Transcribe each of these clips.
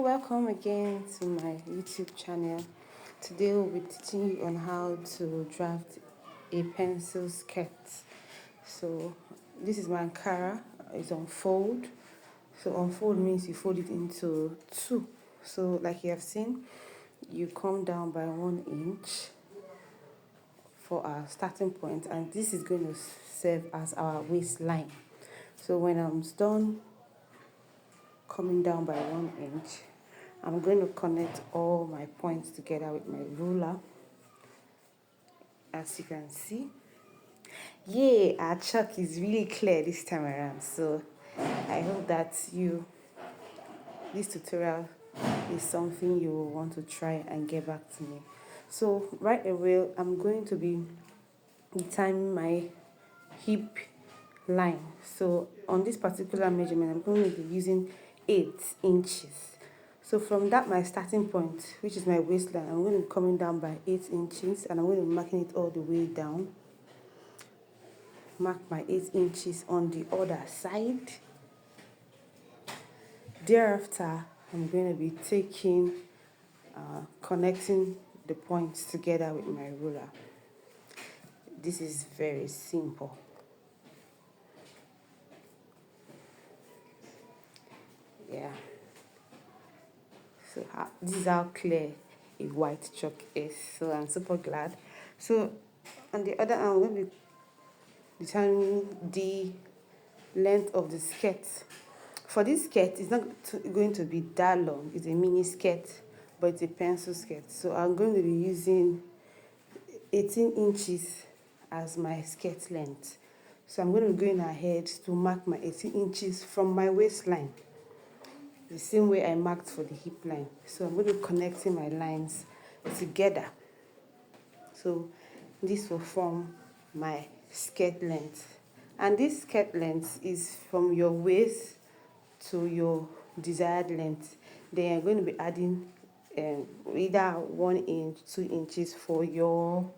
welcome again to my YouTube channel. Today we'll be teaching you on how to draft a pencil skirt. So this is my Ankara, it's on fold. So on fold means you fold it into two. So like you have seen, you come down by 1 inch for our starting point, and this is going to serve as our waistline. So when I'm done coming down by 1 inch, I'm going to connect all my points together with my ruler. As you can see, our chalk is really clear this time around. So I hope that this tutorial is something you will want to try and get back to me. So right away, I'm going to be determining my hip line. So on this particular measurement, I'm going to be using 8 inches. So from that, my starting point, which is my waistline, I'm going to be coming down by 8 inches, and I'm going to be marking it all the way down. Mark my 8 inches on the other side. Thereafter, I'm going to be connecting the points together with my ruler. This is very simple. So this is how clear a white chalk is. So I'm super glad. So on the other hand, I'm going to be determining the length of the skirt. For this skirt, it's not going to be that long. It's a mini skirt, but it's a pencil skirt. So I'm going to be using 18 inches as my skirt length. So I'm going to be going ahead to mark my 18 inches from my waistline, the same way I marked for the hip line. So I'm going to be connecting my lines together. So this will form my skirt length. And this skirt length is from your waist to your desired length. Then you're going to be adding either 1 inch, 2 inches for your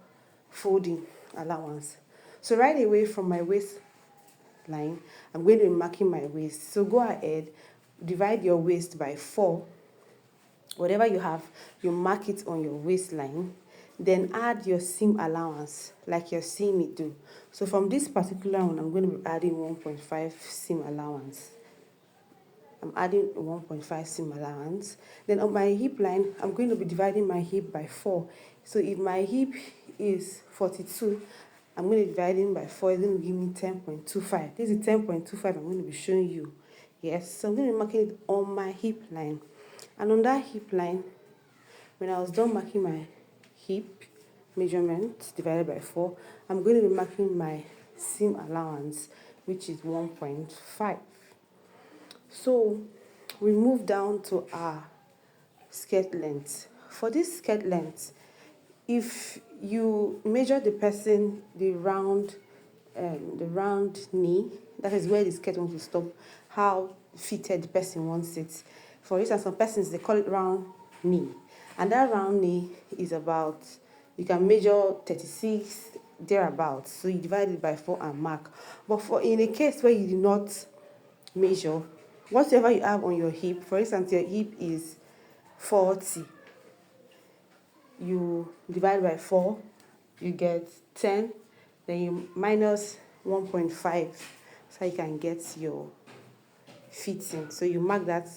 folding allowance. So right away from my waistline, I'm going to be marking my waist. So go ahead, divide your waist by 4. Whatever you have, you mark it on your waistline. Then add your seam allowance like you're seeing me do. So from this particular one, I'm going to be adding 1.5 seam allowance. I'm adding 1.5 seam allowance. Then on my hip line, I'm going to be dividing my hip by 4. So if my hip is 42, I'm going to be dividing by 4. It's going to give me 10.25. This is 10.25 I'm going to be showing you. Yes, so I'm going to be marking it on my hip line. And on that hip line, when I was done marking my hip measurement divided by 4, I'm going to be marking my seam allowance, which is 1.5. So we move down to our skirt length. For this skirt length, if you measure the person the round knee, that is where the skirt wants to stop, how fitted the person wants it. For instance, some persons, they call it round knee, and that round knee is about, you can measure 36 thereabouts. So you divide it by 4 and mark. But for in a case where you do not measure, whatever you have on your hip, for instance, your hip is 40, you divide by 4, you get 10, then you minus 1.5, so you can get your fitting. So you mark that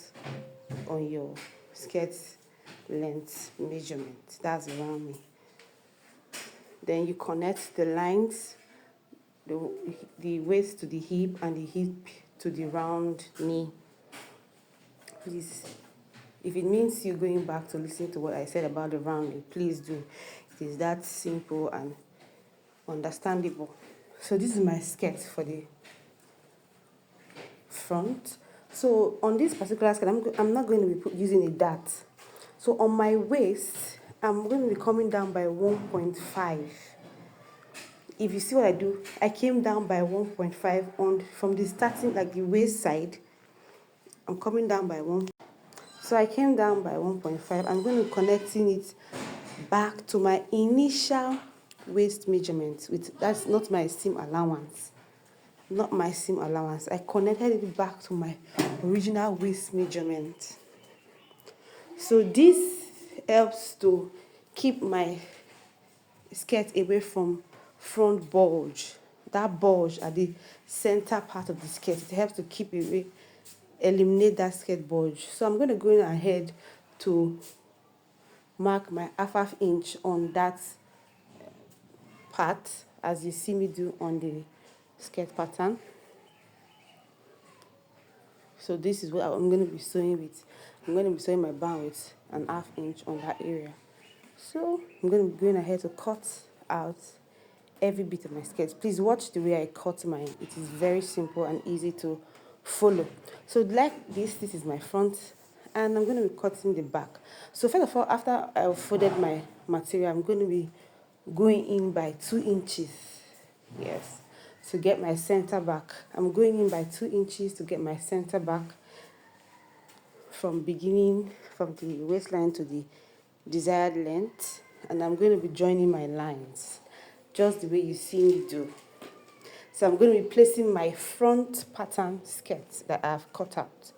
on your skirt length measurement. That's around me. Then you connect the lines, the waist to the hip and the hip to the round knee. Please, if it means you going back to listen to what I said about the round knee, please do. It is that simple and understandable. So this is my skirt for the front. So on this particular skirt, I'm not going to be using a dart. So on my waist, I'm going to be coming down by 1.5. If you see what I do, I came down by 1.5 on from the starting, like the waist side. I'm coming down by 1. So I came down by 1.5. I'm going to be connecting it back to my initial waist measurement. That's not my seam allowance. Not my seam allowance. I connected it back to my original waist measurement. So this helps to keep my skirt away from front bulge. That bulge at the center part of the skirt. It helps to keep away, eliminate that skirt bulge. So I'm going to go ahead to mark my half inch on that part, as you see me do on the skirt pattern. So this is what I'm going to be sewing with. I'm going to be sewing my band with an half inch on that area. So I'm going to be going ahead to cut out every bit of my skirt. Please watch the way I cut mine. It is very simple and easy to follow. So like this is my front, and I'm going to be cutting the back. So first of all, after I've folded my material, I'm going to be going in by 2 inches. Yes, to get my center back. I'm going in by 2 inches to get my center back from beginning, from the waistline to the desired length. And I'm going to be joining my lines, just the way you see me do. So I'm going to be placing my front pattern skirt that I've cut out.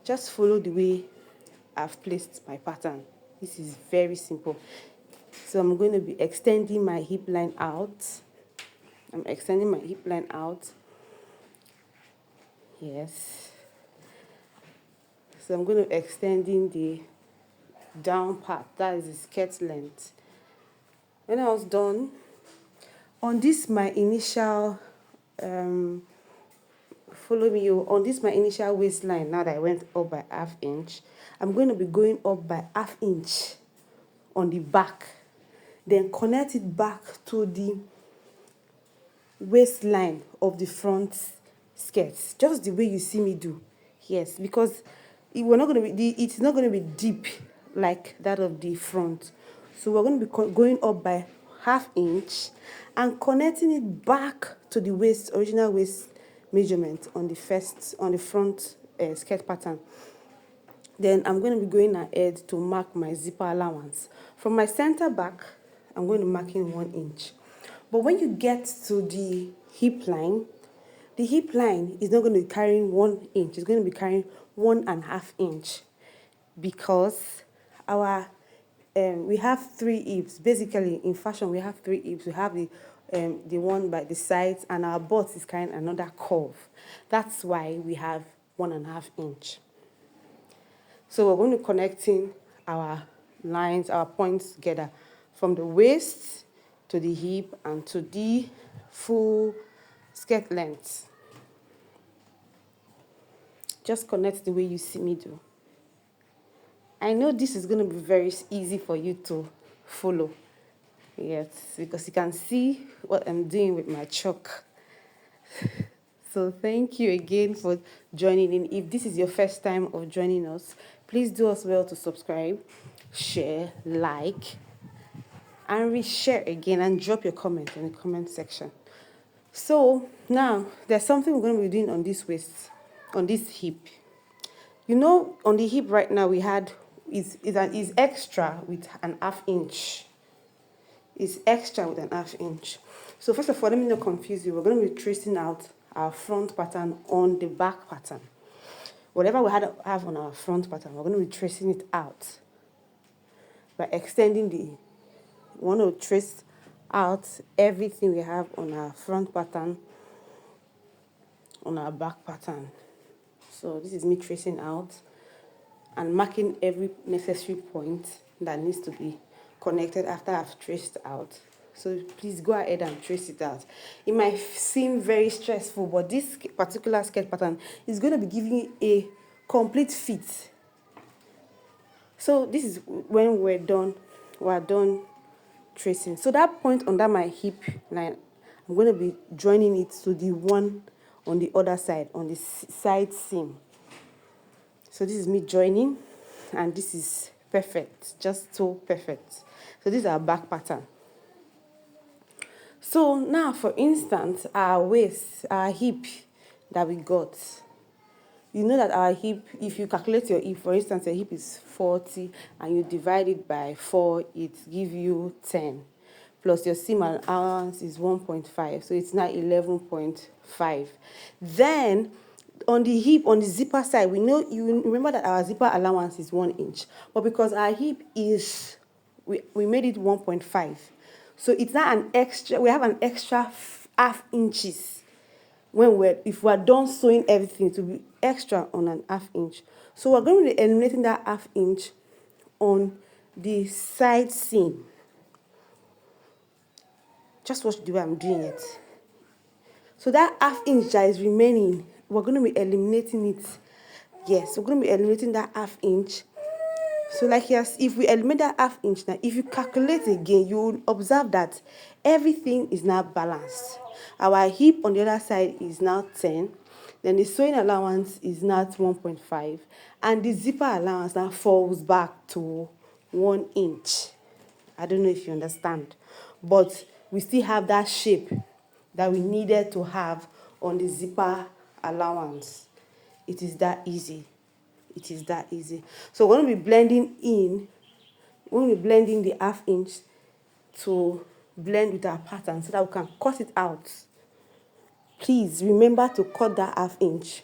Just follow the way I've placed my pattern. This is very simple. So I'm going to be extending my hip line out. I'm extending my hip line out. Yes. So I'm going to be extending the down part, that is the skirt length. When I was done, on this my initial, follow me, on this my initial waistline, now that I went up by half inch, I'm going to be going up by half inch on the back, then connect it back to the waistline of the front skirt, just the way you see me do. Yes, because it's not going to be deep like that of the front. So we're going to be going up by half inch and connecting it back to the original waist measurement on the front skirt pattern. Then I'm going to be going ahead to mark my zipper allowance. From my center back, I'm going to mark in 1 inch. But when you get to the hip line is not going to be carrying 1 inch. It's going to be carrying 1.5 inch, because we have 3 hips. Basically, in fashion, we have 3 hips. We have the one by the sides, and our butt is carrying another curve. That's why we have 1.5 inch. So we're going to be connecting our lines, our points together from the waist to the hip and to the full skirt length. Just connect the way you see me do. I know this is going to be very easy for you to follow. Yes, because you can see what I'm doing with my chalk. So thank you again for joining in. If this is your first time of joining us, please do us well to subscribe, share, like, and reshare again, and drop your comment in the comment section. So now there's something we're going to be doing on this waist, on this hip. You know, on the hip right now we had is extra with an half inch. It's extra with an half inch. So first of all, let me not confuse you. We're going to be tracing out our front pattern on the back pattern. Whatever we have on our front pattern, we're going to be tracing it out by extending we want to trace out everything we have on our front pattern, on our back pattern. So this is me tracing out and marking every necessary point that needs to be connected after I've traced out. So please go ahead and trace it out. It might seem very stressful, but this particular skirt pattern is going to be giving you a complete fit. So this is when we're done tracing. So that point under my hip line, I'm going to be joining it to the one on the other side, on the side seam. So this is me joining, and this is perfect, just so perfect. So this is our back pattern. So now, for instance, our waist, our hip that we got, you know that our hip, if you calculate your hip, for instance, your hip is 40 and you divide it by 4, it gives you 10. Plus your seam allowance is 1.5, so it's now 11.5. Then on the hip, on the zipper side, we know, you remember that our zipper allowance is 1 inch, but because our hip is, we made it 1.5, so it's not an extra, we have an extra half inches when if we're done sewing everything, to be extra on an half inch. So we're going to be eliminating that half inch on the side seam. Just watch the way I'm doing it. So that half inch that is remaining, we're going to be eliminating it. Yes, we're going to be eliminating that half inch. So like, yes, if we eliminate that half inch now, if you calculate again, you will observe that everything is now balanced. Our hip on the other side is now 10. Then the sewing allowance is now 1.5. And the zipper allowance now falls back to 1 inch. I don't know if you understand. But we still have that shape that we needed to have on the zipper allowance. It is that easy. It is that easy. So we're going to be blending in, we're going to be blending the half inch to blend with our pattern so that we can cut it out. Please remember to cut that half inch.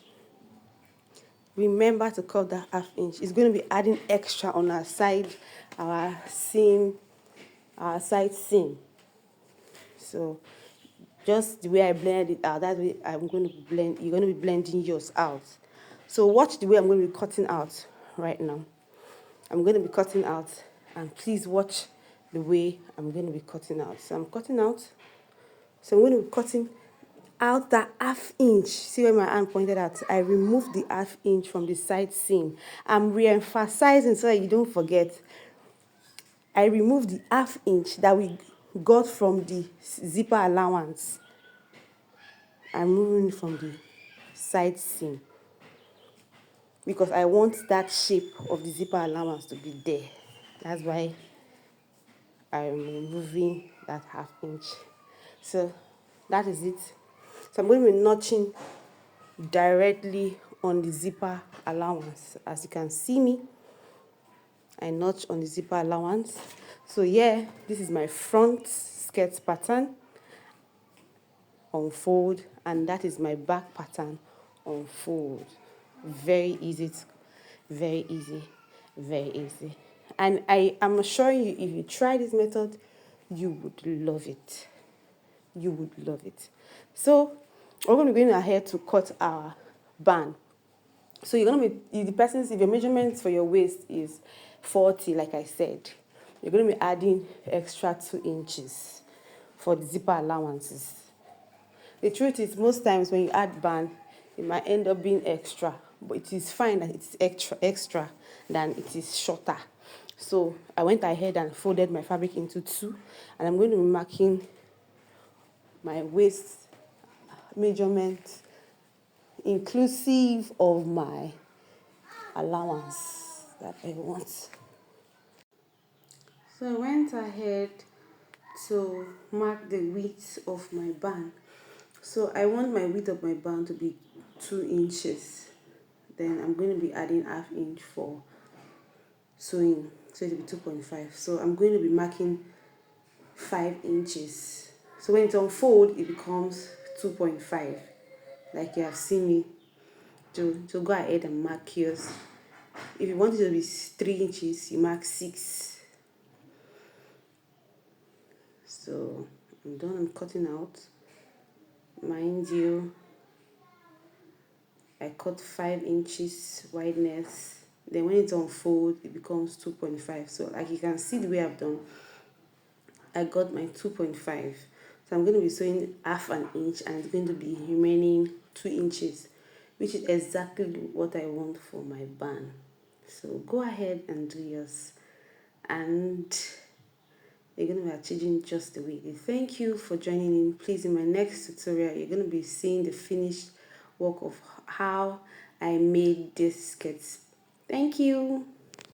Remember to cut that half inch. It's going to be adding extra on our side, our seam, our side seam. So just the way I blended it out, that's the way I'm going to blend. You're going to be blending yours out. So watch the way I'm going to be cutting out right now. I'm going to be cutting out, and please watch the way I'm going to be cutting out. So I'm cutting out. So I'm going to be cutting out that half inch. See where my hand pointed at? I removed the half inch from the side seam. I'm re-emphasizing so that you don't forget. I removed the half inch that we got from the zipper allowance. I'm removing it from the side seam because I want that shape of the zipper allowance to be there. That's why I'm removing that half inch. So that is it. So I'm going to be notching directly on the zipper allowance. As you can see me, I notch on the zipper allowance. So yeah, this is my front skirt pattern on fold, and that is my back pattern on fold. Very easy, very easy, very easy. And I am assuring you, if you try this method, you would love it. You would love it. So we're going to be going ahead to cut our band. So you're going to be, if your measurement for your waist is 40, like I said, you're going to be adding extra 2 inches for the zipper allowances. The truth is, most times when you add band, it might end up being extra, but it is fine that it's extra than it is shorter. So I went ahead and folded my fabric into 2, and I'm going to be marking my waist measurement inclusive of my allowance that I want. So I went ahead to mark the width of my band. So I want my width of my band to be 2 inches. Then I'm going to be adding half inch for sewing, so it will be 2.5. So I'm going to be marking 5 inches. So when it's unfold, it becomes 2.5, like you have seen me do. So go ahead and mark yours. If you want it to be 3 inches, you mark 6. So I'm done. I'm cutting out. Mind you, I cut 5 inches wideness. Then when it's unfold, it becomes 2.5. So like you can see the way I've done, I got my 2.5. So I'm going to be sewing half an inch, and it's going to be remaining 2 inches, which is exactly what I want for my band. So go ahead and do yours, and you're going to be achieving just the way. Thank you for joining in. Please, in my next tutorial, you're going to be seeing the finished work of how I made this skirts. Thank you.